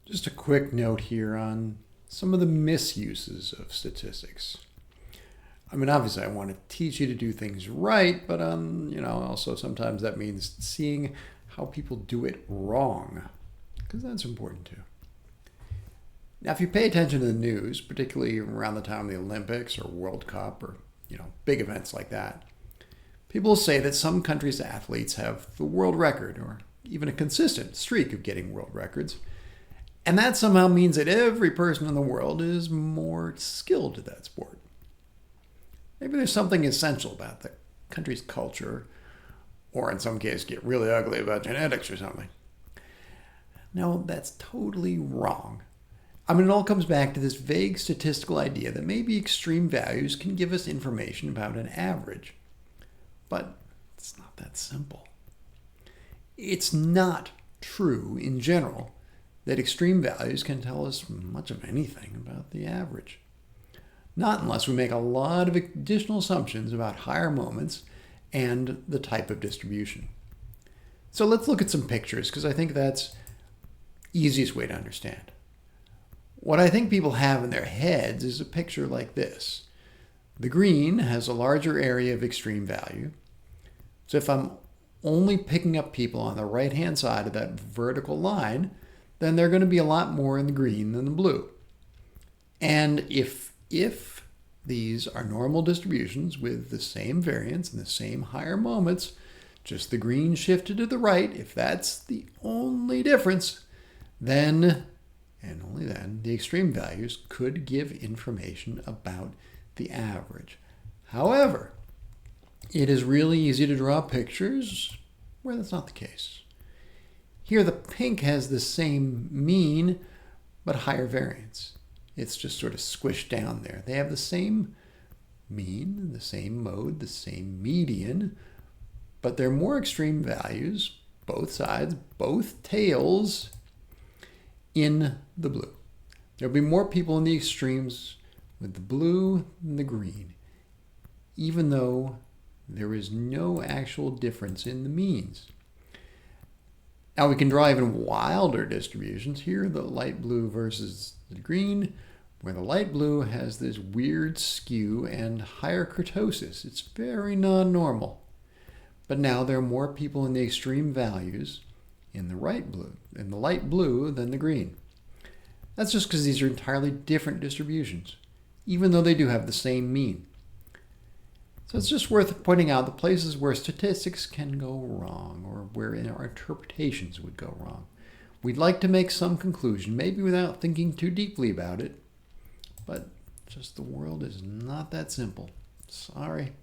Just a quick note here on some of the misuses of statistics. I mean, obviously, I want to teach you to do things right, but also sometimes that means seeing how people do it wrong, because that's important too. Now, if you pay attention to the news, particularly around the time of the Olympics or World Cup or big events like that, people say that some countries' athletes have the world record or even a consistent streak of getting world records. And that somehow means that every person in the world is more skilled at that sport. Maybe there's something essential about the country's culture, or in some cases get really ugly about genetics or something. No, that's totally wrong. I mean, it all comes back to this vague statistical idea that maybe extreme values can give us information about an average. But it's not that simple. It's not true in general that extreme values can tell us much of anything about the average. Not unless we make a lot of additional assumptions about higher moments and the type of distribution. So let's look at some pictures, because I think that's the easiest way to understand. What I think people have in their heads is a picture like this. The green has a larger area of extreme value. So if I'm only picking up people on the right-hand side of that vertical line, then they're going to be a lot more in the green than the blue. And if these are normal distributions with the same variance and the same higher moments, just the green shifted to the right, if that's the only difference, then, and only then, the extreme values could give information about the average. However, it is really easy to draw pictures where that's not the case. Here the pink has the same mean, but higher variance. It's just sort of squished down there. They have the same mean, the same mode, the same median, but they're more extreme values, both sides, both tails, in the blue. There'll be more people in the extremes with the blue than the green, even though there is no actual difference in the means. Now we can draw even wilder distributions here, the light blue versus the green, where the light blue has this weird skew and higher kurtosis. It's very non-normal. But now there are more people in the extreme values in the light blue than the green. That's just because these are entirely different distributions, even though they do have the same mean. So it's just worth pointing out the places where statistics can go wrong, or where our interpretations would go wrong. We'd like to make some conclusion, maybe without thinking too deeply about it, but just the world is not that simple. Sorry.